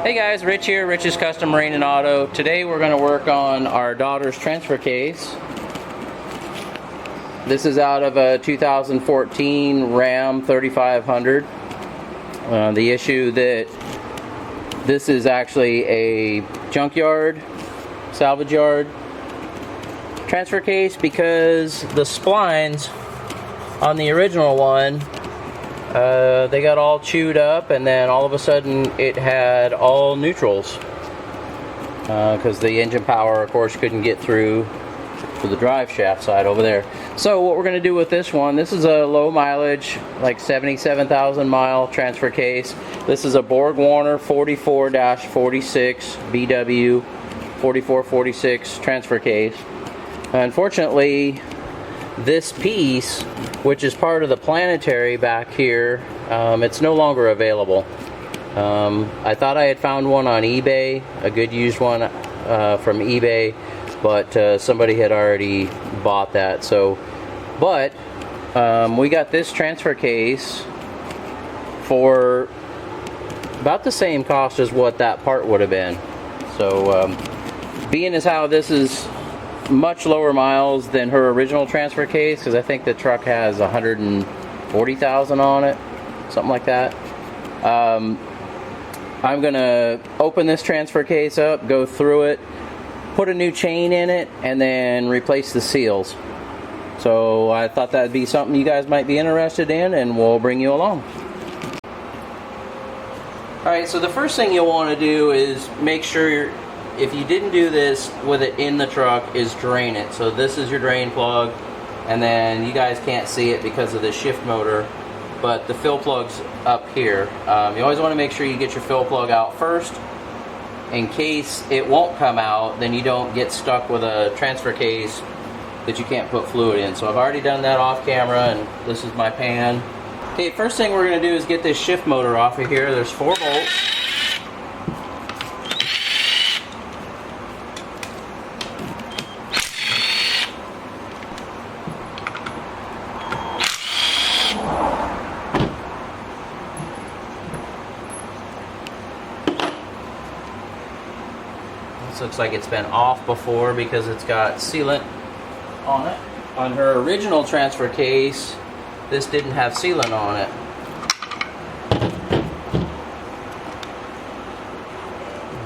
Hey guys, Rich here, Rich's Custom Marine and Auto. Today we're going to work on our daughter's transfer case. This is out of a 2014 Ram 3500. The issue that this is actually a junkyard, salvage yard transfer case because the splines on the original one they got all chewed up, and then all of a sudden it had all neutrals because the engine power, of course, couldn't get through to the drive shaft side over there. So what we're going to do with this one, this is a low mileage, like 77,000 mile transfer case. This is a Borg Warner 44-46 BW 4446 transfer case. Unfortunately, this piece, which is part of the planetary back here, it's no longer available. I thought I had found one on eBay, a good used one from eBay, but somebody had already bought that. So, but we got this transfer case for about the same cost as what that part would have been. So, being as how this is much lower miles than her original transfer case, because I think the truck has 140,000 on it, something like that. I'm gonna open this transfer case up, go through it, put a new chain in it, and then replace the seals. So I thought that'd be something you guys might be interested in, and we'll bring you along. Alright, so the first thing you'll want to do is make sure if you didn't do this with it in the truck, is drain it. So this is your drain plug, and then you guys can't see it because of the shift motor, but the fill plug's up here. You always want to make sure you get your fill plug out first, in case it won't come out, then you don't get stuck with a transfer case that you can't put fluid in. So I've already done that off camera, and this is my pan. Okay, first thing we're going to do is get this shift motor off of here. There's 4 bolts. This looks like it's been off before because it's got sealant on it. On her original transfer case, this didn't have sealant on it.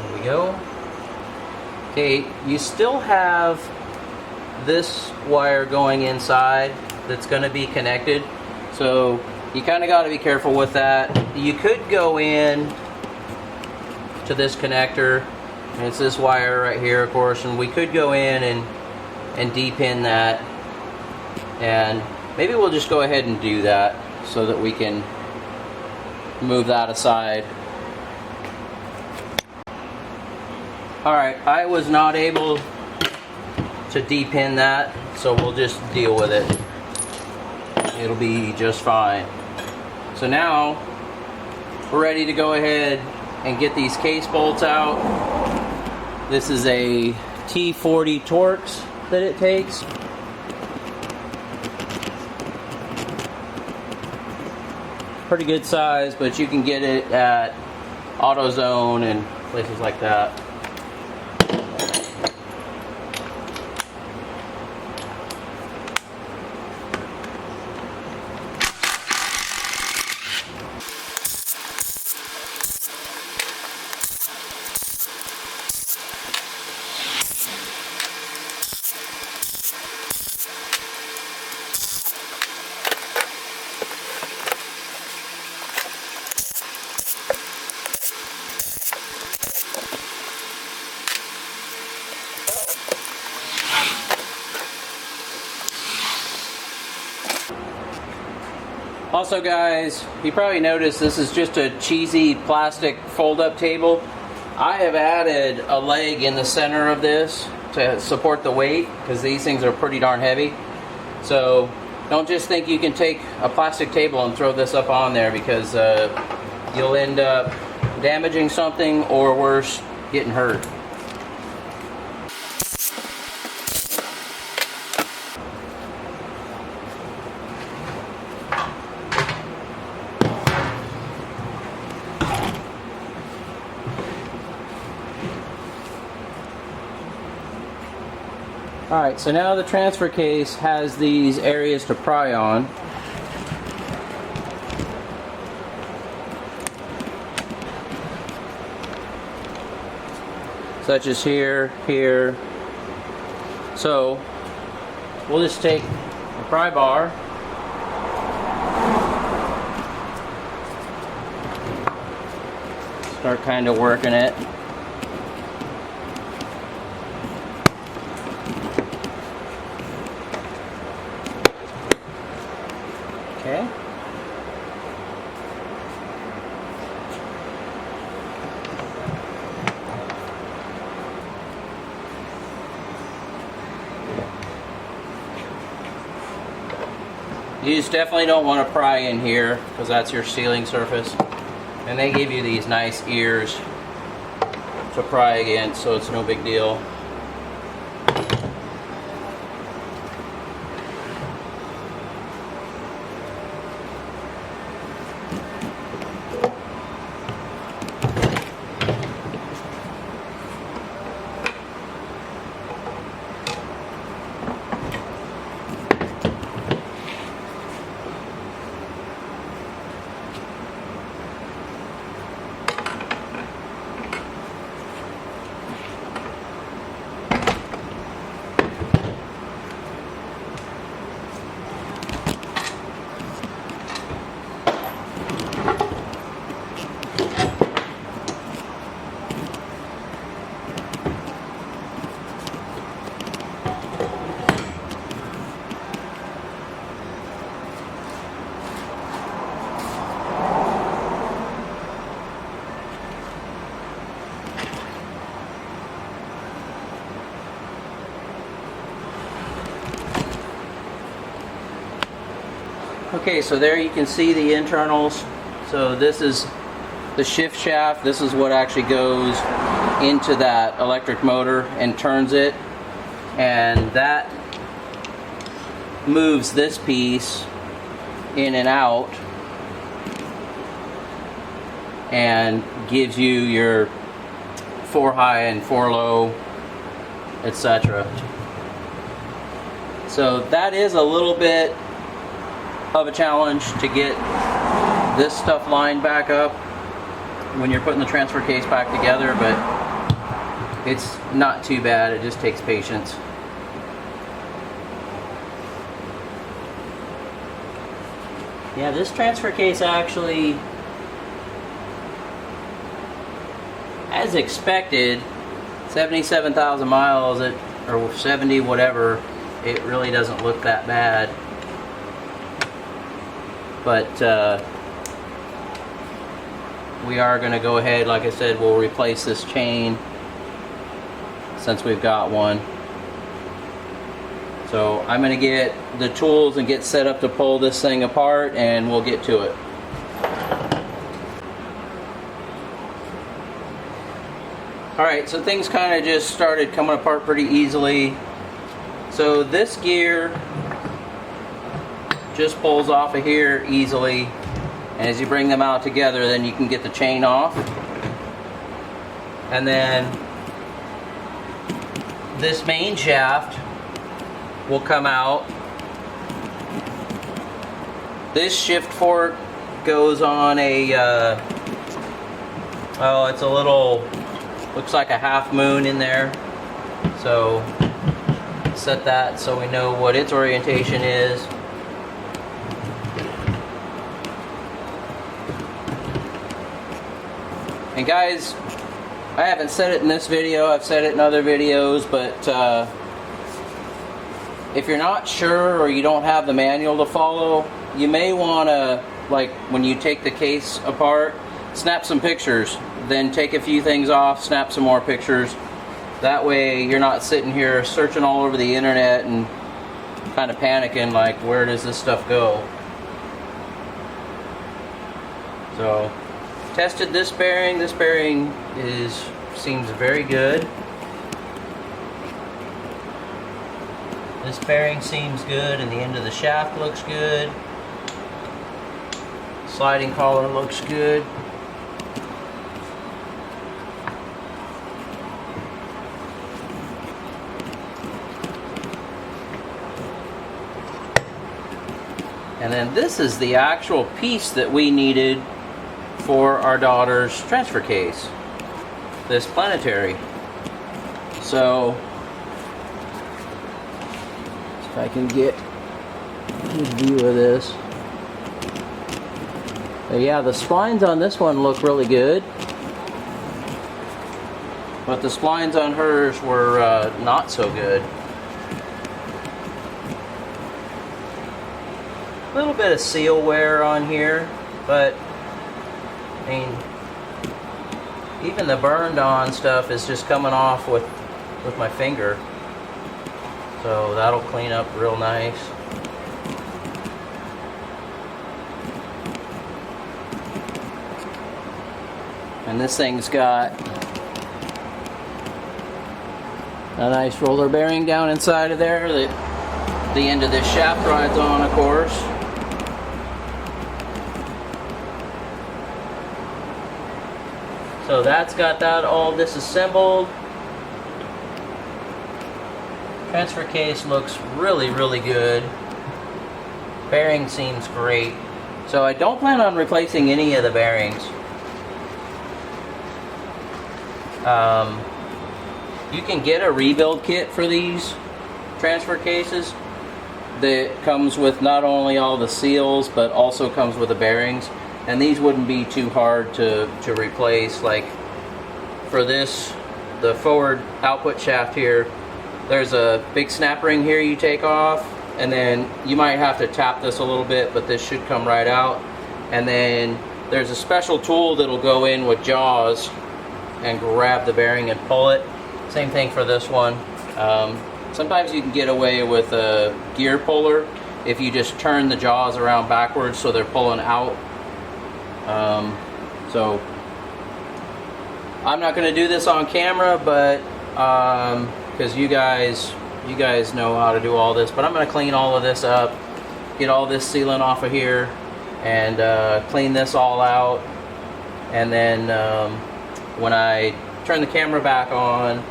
There we go. Okay, you still have this wire going inside that's going to be connected, so you kind of got to be careful with that. You could go in to this connector, and it's this wire right here, of course, and we could go in and de-pin that, and maybe we'll just go ahead and do that so that we can move that aside. Alright, I was not able to de-pin that, so we'll just deal with it. It'll be just fine. So now we're ready to go ahead and get these case bolts out. This is a T40 Torx that it takes. Pretty good size, but you can get it at AutoZone and places like that. Also guys, you probably noticed this is just a cheesy plastic fold-up table. I have added a leg in the center of this to support the weight, because these things are pretty darn heavy. So don't just think you can take a plastic table and throw this up on there, because you'll end up damaging something, or worse, getting hurt. Alright, so now the transfer case has these areas to pry on. Such as here, here. So we'll just take a pry bar, start kind of working it. Okay. You just definitely don't want to pry in here because that's your sealing surface. And they give you these nice ears to pry against, so it's no big deal. Okay, so there you can see the internals. So this is the shift shaft. This is what actually goes into that electric motor and turns it. And that moves this piece in and out and gives you your 4 high and 4 low, etc. So that is a little bit of a challenge to get this stuff lined back up when you're putting the transfer case back together, but it's not too bad. It just takes patience. Yeah, this transfer case actually, as expected, 77,000 miles or 70 whatever, it really doesn't look that bad. But we are going to go ahead, like I said, we'll replace this chain since we've got one. So I'm going to get the tools and get set up to pull this thing apart, and we'll get to it. Alright, so things kind of just started coming apart pretty easily. So this gear just pulls off of here easily, and as you bring them out together, then you can get the chain off. And then this main shaft will come out. This shift fork goes on a oh, it's a little, looks like a half moon in there, so set that so we know what its orientation is. And guys, I haven't said it in this video, I've said it in other videos, but if you're not sure or you don't have the manual to follow, you may want to, like when you take the case apart, snap some pictures, then take a few things off, snap some more pictures. That way you're not sitting here searching all over the internet and kind of panicking like, where does this stuff go? So tested this bearing. This bearing seems very good. This bearing seems good, and the end of the shaft looks good. Sliding collar looks good. And then this is the actual piece that we needed for our daughter's transfer case, this planetary. So, if I can get a good view of this. But yeah, the splines on this one look really good. But the splines on hers were not so good. A little bit of seal wear on here, but I mean, even the burned on stuff is just coming off with my finger. So that'll clean up real nice. And this thing's got a nice roller bearing down inside of there that the end of this shaft rides on, of course. So that's got that all disassembled. Transfer case looks really, really good. Bearing seems great. So I don't plan on replacing any of the bearings. You can get a rebuild kit for these transfer cases that comes with not only all the seals, but also comes with the bearings. And these wouldn't be too hard to replace. Like for this, the forward output shaft here, there's a big snap ring here you take off, and then you might have to tap this a little bit, but this should come right out. And then there's a special tool that'll go in with jaws and grab the bearing and pull it. Same thing for this one. Sometimes you can get away with a gear puller if you just turn the jaws around backwards so they're pulling out. So I'm not going to do this on camera, but because you guys know how to do all this, but I'm going to clean all of this up, get all this sealant off of here, and clean this all out. And then when I turn the camera back on,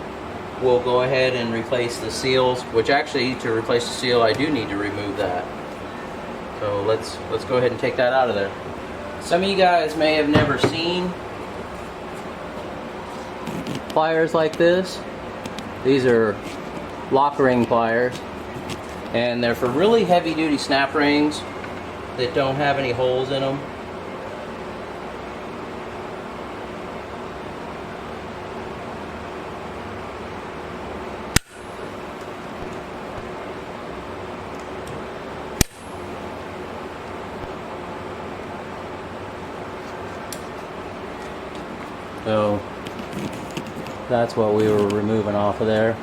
we'll go ahead and replace the seals, which actually, to replace the seal, I do need to remove that. So let's go ahead and take that out of there. Some of you guys may have never seen pliers like this. These are lock ring pliers, and they're for really heavy duty snap rings that don't have any holes in them. So that's what we were removing off of there.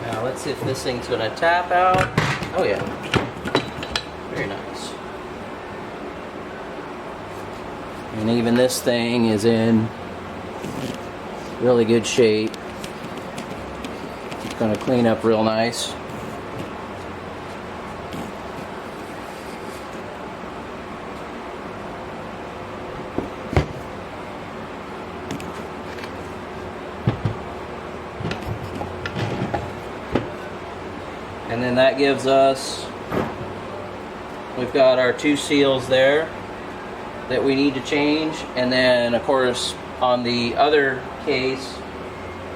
Now let's see if this thing's going to tap out. Oh yeah, very nice. And even this thing is in really good shape. It's going to clean up real nice. And then that gives us, we've got our two seals there that we need to change. And then of course on the other case,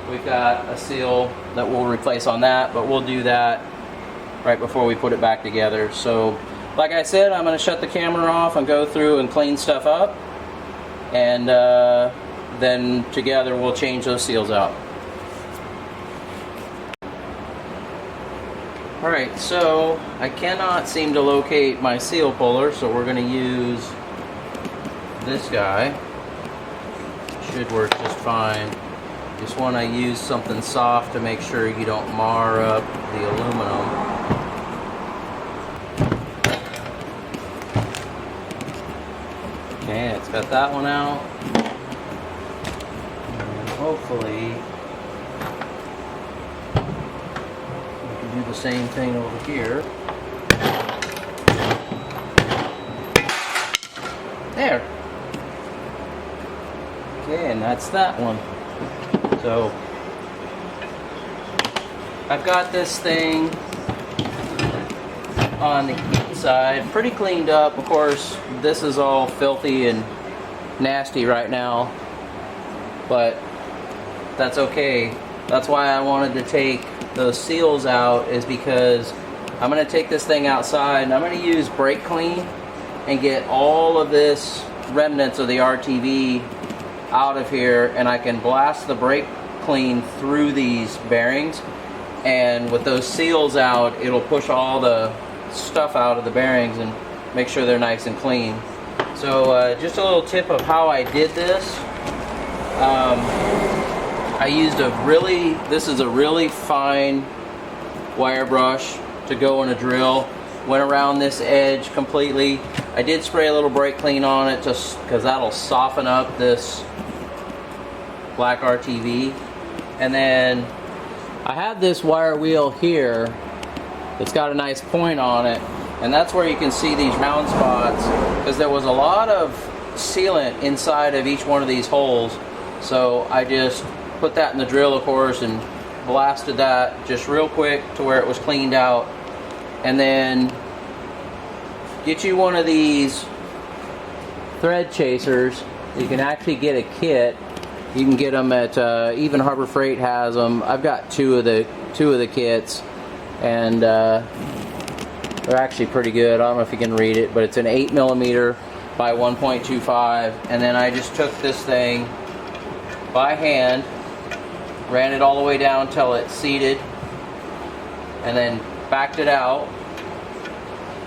we've got a seal that we'll replace on that, but we'll do that right before we put it back together. So like I said, I'm going to shut the camera off and go through and clean stuff up. And then together we'll change those seals out. Alright, so I cannot seem to locate my seal puller, so we're going to use this guy. Should work just fine. Just want to use something soft to make sure you don't mar up the aluminum. Okay, it's got that one out. And hopefully do the same thing over here. There. Okay, and that's that one. So I've got this thing on the inside, pretty cleaned up. Of course, this is all filthy and nasty right now, but that's okay. That's why I wanted to take those seals out, is because I'm going to take this thing outside and I'm going to use brake clean and get all of this remnants of the RTV out of here, and I can blast the brake clean through these bearings, and with those seals out, it'll push all the stuff out of the bearings and make sure they're nice and clean. So just a little tip of how I did this. I used this is a really fine wire brush to go in a drill. Went around this edge completely. I did spray a little brake clean on it just because that'll soften up this black RTV. And then I have this wire wheel here that's got a nice point on it, and that's where you can see these round spots, because there was a lot of sealant inside of each one of these holes. So I just put that in the drill, of course, and blasted that just real quick to where it was cleaned out. And then get you one of these thread chasers. You can actually get a kit. You can get them at even Harbor Freight has them. I've got two of the kits, and they're actually pretty good. I don't know if you can read it, but it's an 8mm by 1.25. And then I just took this thing by hand, ran it all the way down till it seated, and then backed it out.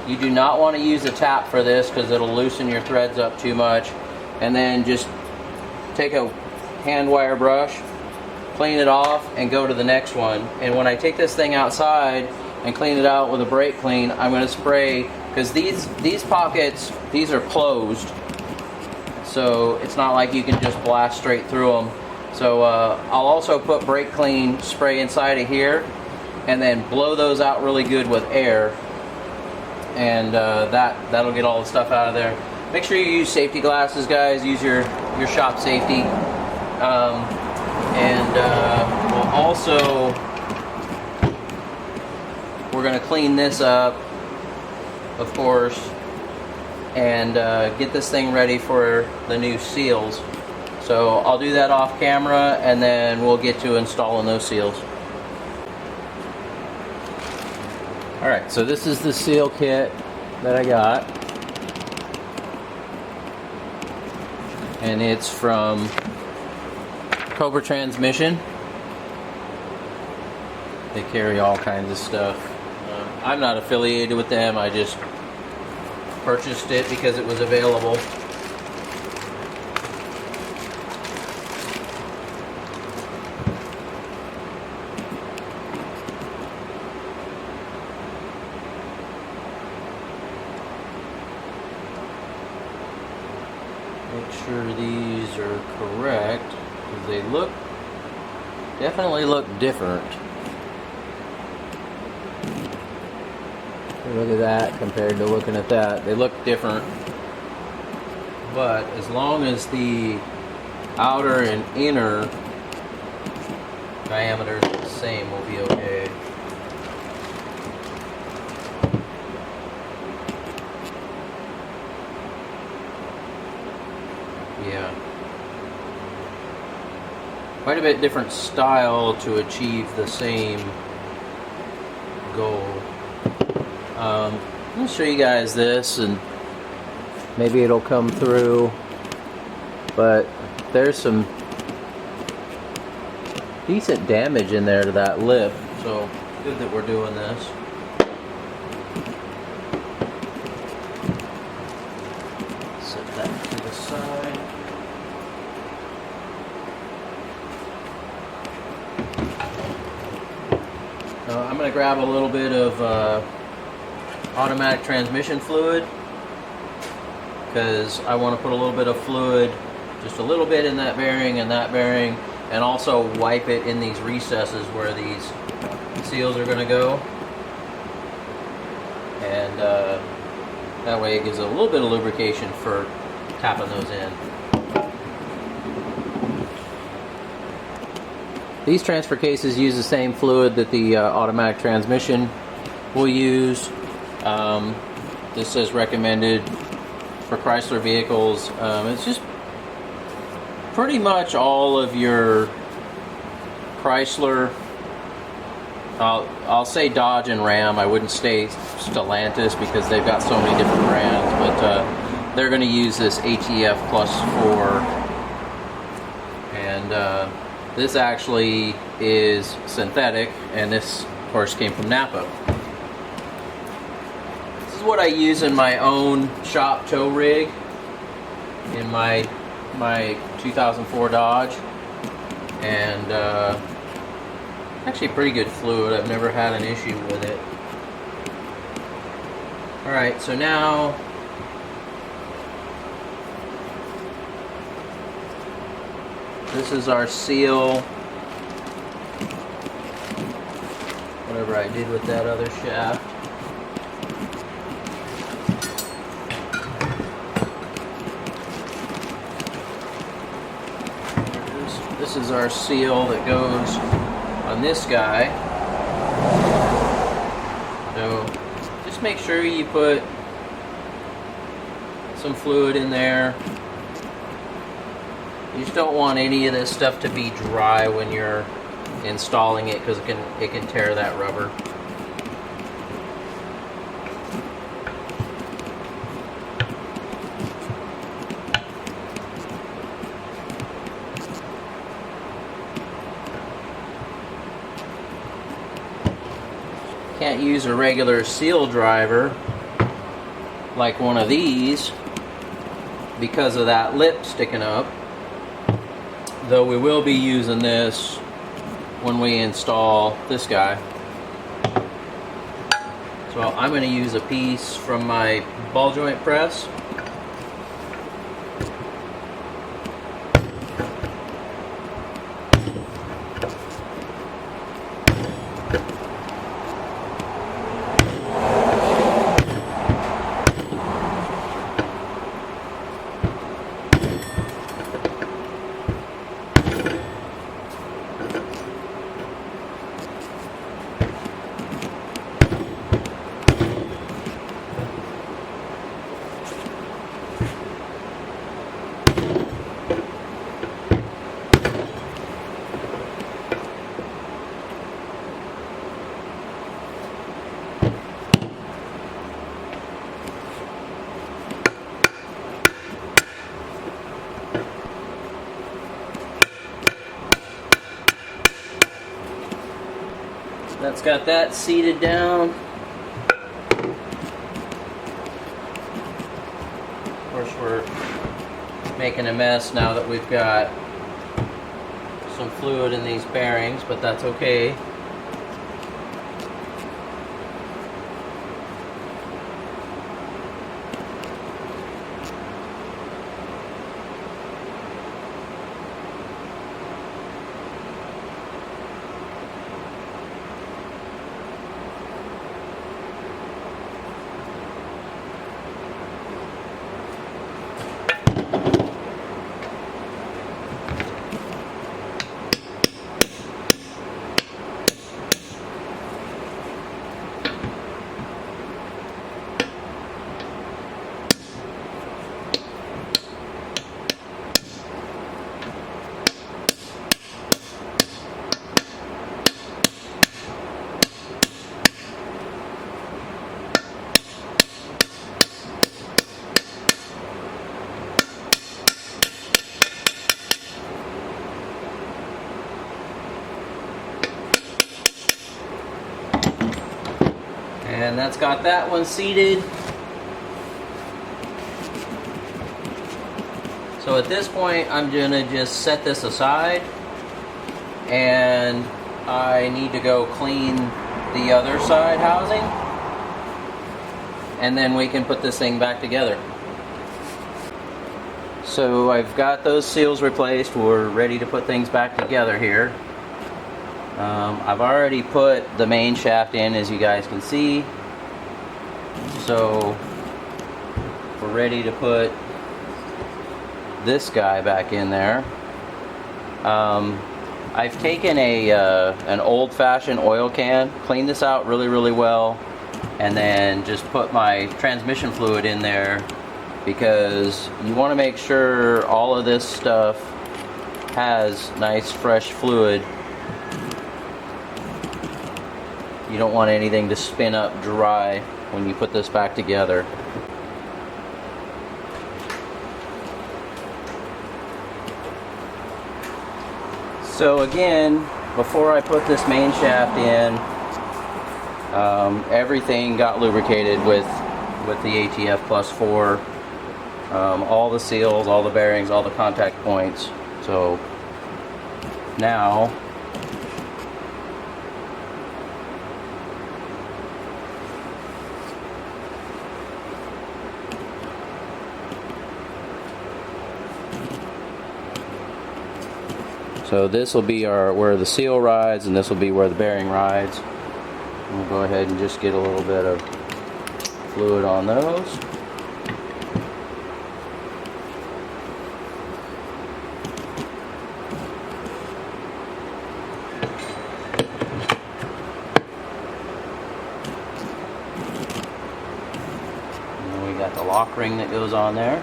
You do not want to use a tap for this because it'll loosen your threads up too much. And then just take a hand wire brush, clean it off, and go to the next one. And when I take this thing outside and clean it out with a brake clean, I'm going to spray, because these pockets, these are closed, so it's not like you can just blast straight through them. So I'll also put brake clean spray inside of here, and then blow those out really good with air, and that'll get all the stuff out of there. Make sure you use safety glasses, guys. Use your shop safety. We're going to clean this up, of course, and get this thing ready for the new seals. So I'll do that off camera, and then we'll get to installing those seals. Alright, so this is the seal kit that I got, and it's from Cobra Transmission. They carry all kinds of stuff. I'm not affiliated with them, I just purchased it because it was available. Make sure these are correct, because they definitely look different. Look at that compared to looking at that. They look different, but as long as the outer and inner diameters are the same, we'll be okay. Yeah. Quite a bit different style to achieve the same goal. Let me show you guys this, and maybe it'll come through, but there's some decent damage in there to that lip, so good that we're doing this. Set that to the side. I'm going to grab a little bit of automatic transmission fluid, because I want to put a little bit of fluid, just a little bit in that bearing and that bearing, and also wipe it in these recesses where these seals are going to go, and that way it gives a little bit of lubrication for tapping those in. These transfer cases use the same fluid that the automatic transmission will use. This says recommended for Chrysler vehicles. It's just pretty much all of your Chrysler. I'll say Dodge and Ram. I wouldn't say Stellantis because they've got so many different brands, but they're going to use this ATF Plus 4, and this actually is synthetic, and this, of course, came from Napa. This is what I use in my own shop tow rig in my 2004 Dodge, and actually pretty good fluid. I've never had an issue with it. Alright, so now this is our seal. Whatever I did with that other shaft. This is our seal that goes on this guy. So just make sure you put some fluid in there. You just don't want any of this stuff to be dry when you're installing it, because it can tear that rubber. Can't use a regular seal driver like one of these because of that lip sticking up, though we will be using this when we install this guy. So I'm going to use a piece from my ball joint press. That's got that seated down. Of course, we're making a mess now that we've got some fluid in these bearings, but that's okay. And that's got that one seated. So at this point, I'm gonna just set this aside, and I need to go clean the other side housing, and then we can put this thing back together. So I've got those seals replaced. We're ready to put things back together here. I've already put the main shaft in, as you guys can see. So we're ready to put this guy back in there. I've taken an old-fashioned oil can, cleaned this out really well, and then just put my transmission fluid in there, because you want to make sure all of this stuff has nice fresh fluid. You don't want anything to spin up dry when you put this back together. So again, before I put this main shaft in, everything got lubricated with the ATF Plus 4. All the seals, all the bearings, all the contact points. So now this will be where the seal rides, and this will be where the bearing rides. We'll go ahead and just get a little bit of fluid on those. And then we got the lock ring that goes on there.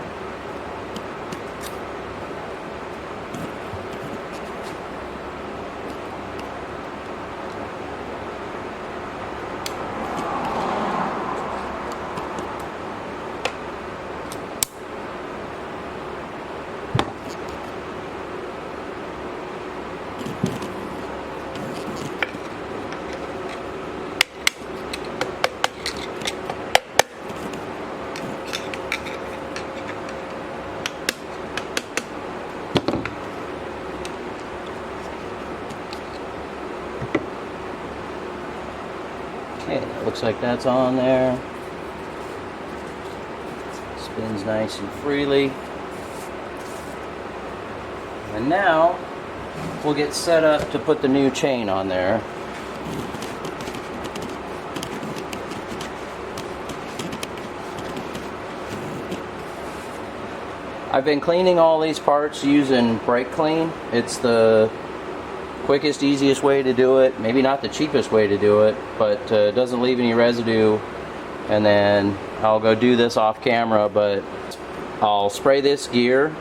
Okay, it looks like that's on there. Spins nice and freely. And now we'll get set up to put the new chain on there. I've been cleaning all these parts using brake clean. It's the quickest, easiest way to do it. Maybe not the cheapest way to do it, but it doesn't leave any residue. And then I'll go do this off camera, but I'll spray this gear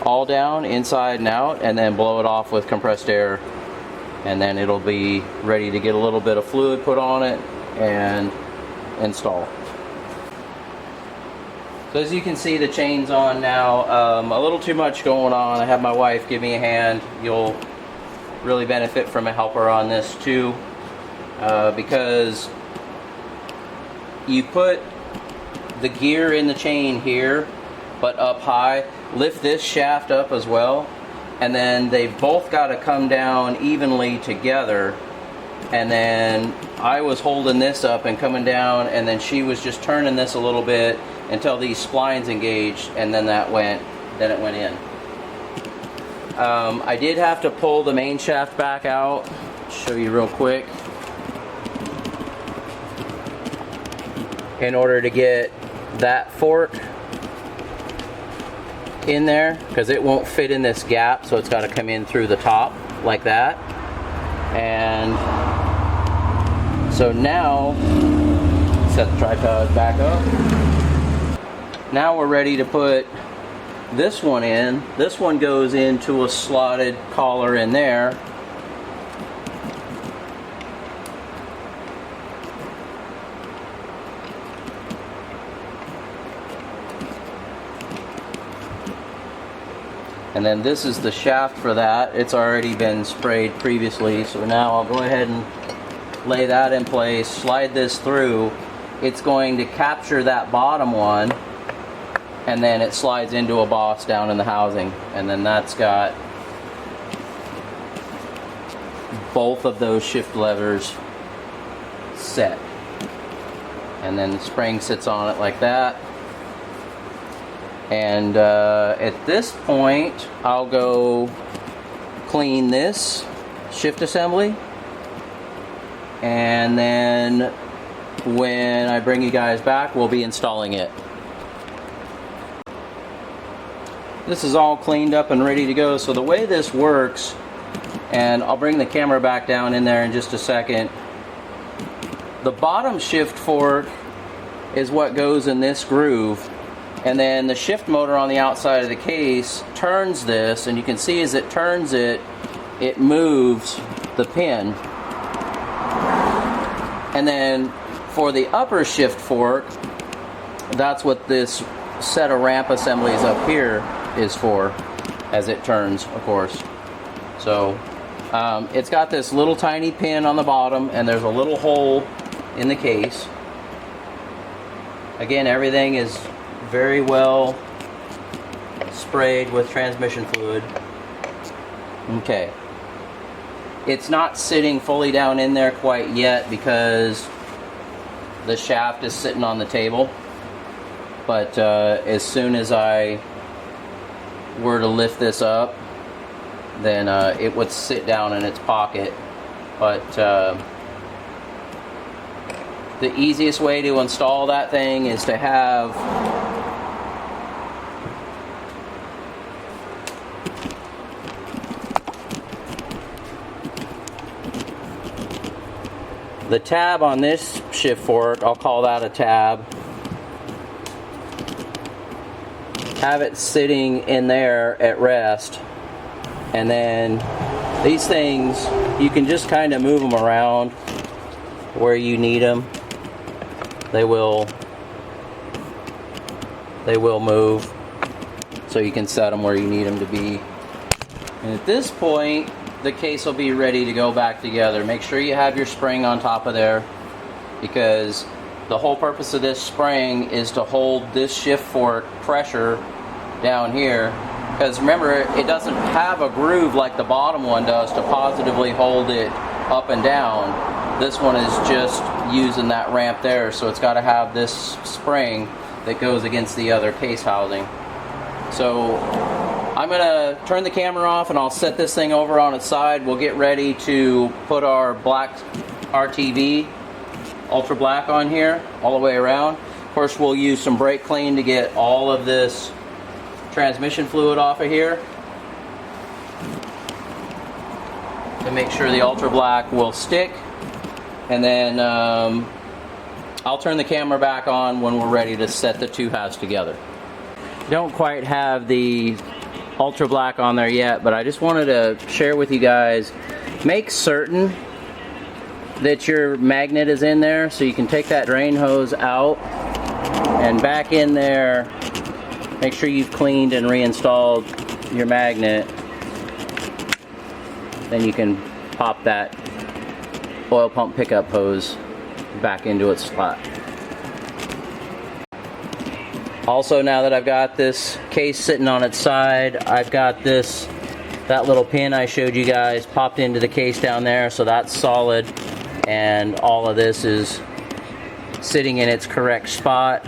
all down inside and out, and then blow it off with compressed air, and then it'll be ready to get a little bit of fluid put on it and install. So as you can see, the chain's on now. A little too much going on. I have my wife give me a hand. You'll really benefit from a helper on this too, because you put the gear in the chain here, but up high. Lift this shaft up as well, and then they've both got to come down evenly together. And then I was holding this up and coming down, and then she was just turning this a little bit until these splines engaged, and then it went in. I did have to pull the main shaft back out. Show you real quick. In order to get that fork in there, because it won't fit in this gap, so it's got to come in through the top like that. And so now, set the tripod back up. Now we're ready to put this one in. This one goes into a slotted collar in there. And then this is the shaft for that. It's already been sprayed previously, so now I'll go ahead and lay that in place, slide this through. It's going to capture that bottom one, and then it slides into a boss down in the housing, and then that's got both of those shift levers set. And then the spring sits on it like that. And at this point, I'll go clean this shift assembly, and then when I bring you guys back, we'll be installing it. This is all cleaned up and ready to go. So the way this works, and I'll bring the camera back down in there in just a second, the bottom shift fork is what goes in this groove, and then the shift motor on the outside of the case turns this, and you can see as it turns it, it moves the pin. And then for the upper shift fork, that's what this set of ramp assemblies up here is for, as it turns, of course. So it's got this little tiny pin on the bottom, and there's a little hole in the case. Again, everything is very well sprayed with transmission fluid. Okay. It's not sitting fully down in there quite yet because the shaft is sitting on the table. But as soon as I were to lift this up, then it would sit down in its pocket. But the easiest way to install that thing is to have the tab on this shift fork, I'll call that a tab. Have it sitting in there at rest, and then these things, you can just kind of move them around where you need them. They will move, so you can set them where you need them to be. And at this point, the case will be ready to go back together. Make sure you have your spring on top of there, because the whole purpose of this spring is to hold this shift fork pressure down here. Because remember, it doesn't have a groove like the bottom one does to positively hold it up and down. This one is just using that ramp there, so it's got to have this spring that goes against the other case housing. So I'm going to turn the camera off and I'll set this thing over on its side. We'll get ready to put our black RTV Ultra Black on here all the way around. Of course, we'll use some brake clean to get all of this transmission fluid off of here to make sure the Ultra Black will stick. And then I'll turn the camera back on when we're ready to set the two halves together. Don't quite have the Ultra Black on there yet, but I just wanted to share with you guys, make certain that your magnet is in there, so you can take that drain hose out and back in there. Make sure you've cleaned and reinstalled your magnet. Then you can pop that oil pump pickup hose back into its slot. Also, now that I've got this case sitting on its side, I've got that little pin I showed you guys popped into the case down there, so that's solid, and all of this is sitting in its correct spot.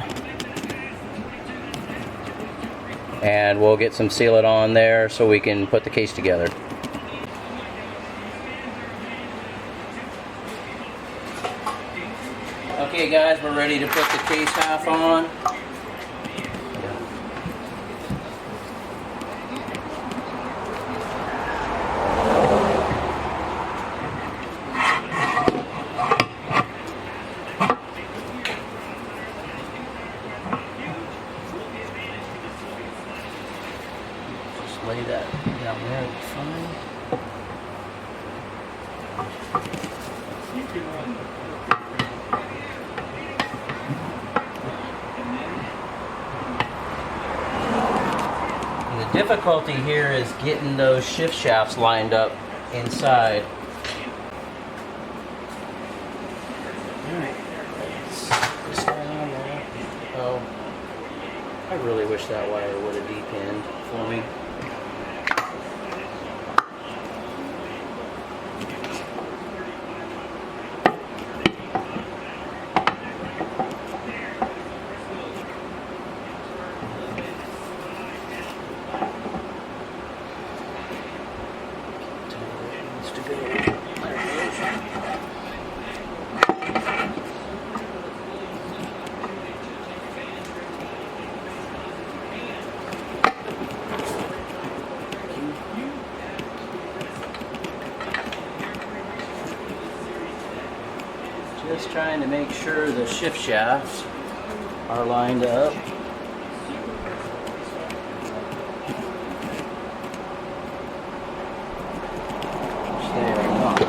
And we'll get some sealant on there so we can put the case together. Okay guys, we're ready to put the case half on. Lay that down there, it's fine. And the difficulty here is getting those shift shafts lined up inside. Alright, let's start on that. Oh, I really wish that wire would have depinned for me. Just trying to make sure the shift shafts are lined up. Which they are not.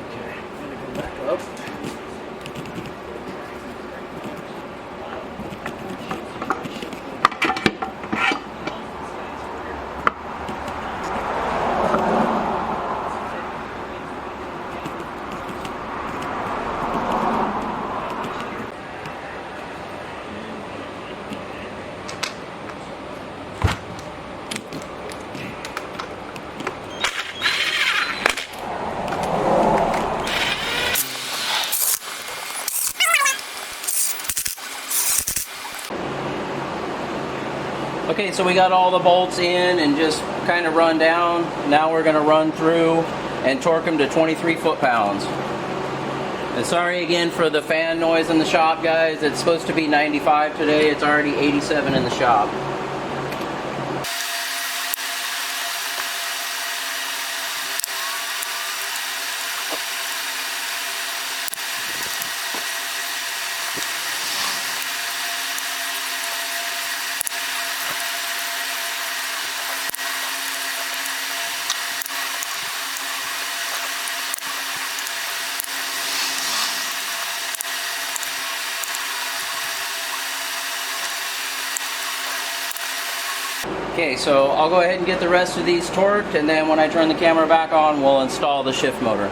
Okay, I'm gonna go back up. Okay, so we got all the bolts in and just kind of run down. Now we're going to run through and torque them to 23 foot-pounds. And sorry again for the fan noise in the shop, guys. It's supposed to be 95 today. It's already 87 in the shop. Okay, so I'll go ahead and get the rest of these torqued, and then when I turn the camera back on, we'll install the shift motor.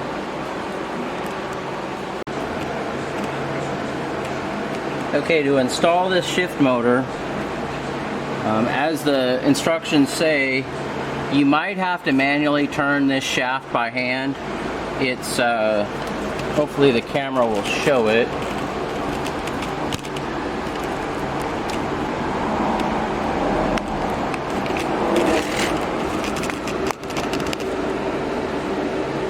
Okay, to install this shift motor, as the instructions say, you might have to manually turn this shaft by hand. It's, hopefully the camera will show it.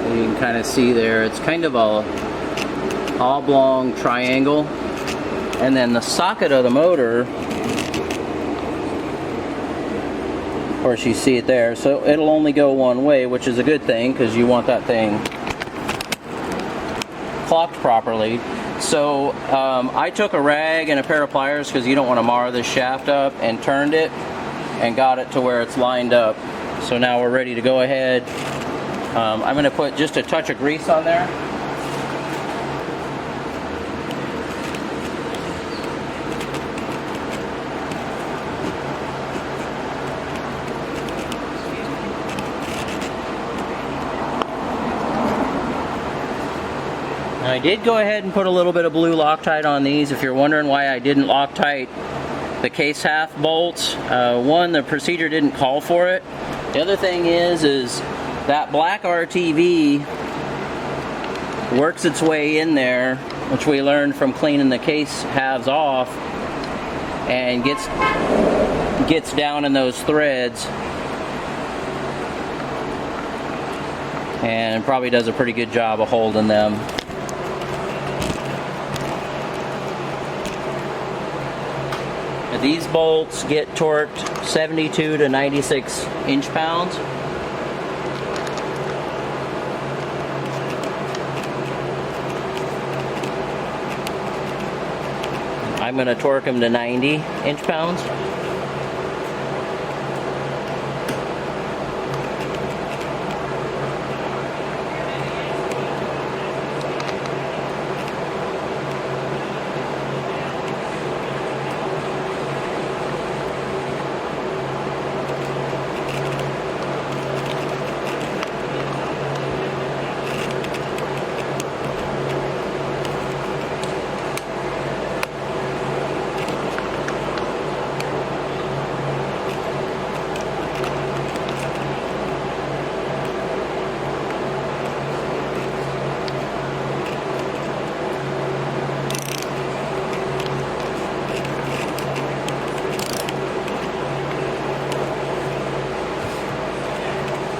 You can kind of see there, it's kind of a oblong triangle, and then the socket of the motor, of course you see it there, so it'll only go one way, which is a good thing because you want that thing clocked properly. So I took a rag and a pair of pliers, because you don't want to mar this shaft up, and turned it and got it to where it's lined up. So now we're ready to go ahead. I'm going to put just a touch of grease on there. I did go ahead and put a little bit of blue Loctite on these. If you're wondering why I didn't Loctite the case half bolts, one, the procedure didn't call for it. The other thing is that black RTV works its way in there, which we learned from cleaning the case halves off, and gets down in those threads, and probably does a pretty good job of holding them. These bolts get torqued 72 to 96 inch-pounds. I'm going to torque them to 90 inch-pounds.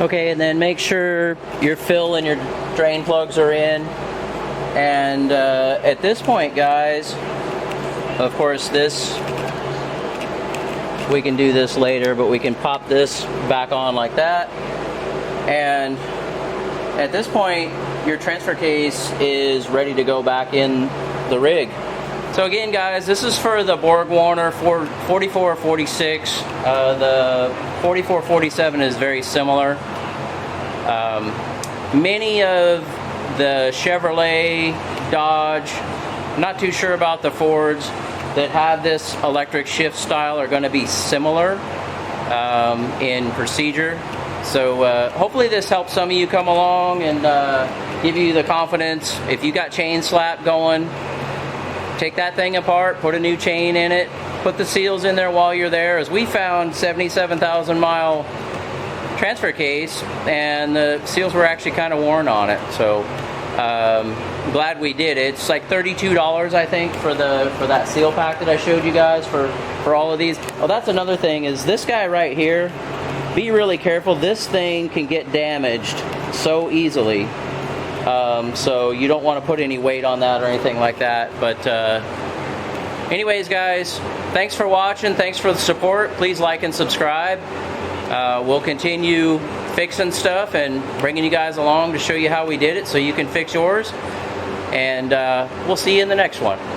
Okay, and then make sure your fill and your drain plugs are in. And at this point, guys, of course this, we can do this later, but we can pop this back on like that. And at this point, your transfer case is ready to go back in the rig. So again, guys, this is for the Borg Warner 4446. The 4447 is very similar. Many of the Chevrolet, Dodge, not too sure about the Fords, that have this electric shift style are going to be similar in procedure. So hopefully this helps some of you come along and give you the confidence. If you got chain slap going, take that thing apart, put a new chain in it, put the seals in there while you're there. As we found 77,000 mile transfer case and the seals were actually kind of worn on it. So glad we did it. It's like $32, I think, for that seal pack that I showed you guys for all of these. Oh, that's another thing, is this guy right here, be really careful. This thing can get damaged so easily. So you don't want to put any weight on that or anything like that. But anyways, guys, thanks for watching. Thanks for the support. Please like and subscribe. We'll continue fixing stuff and bringing you guys along to show you how we did it so you can fix yours. And we'll see you in the next one.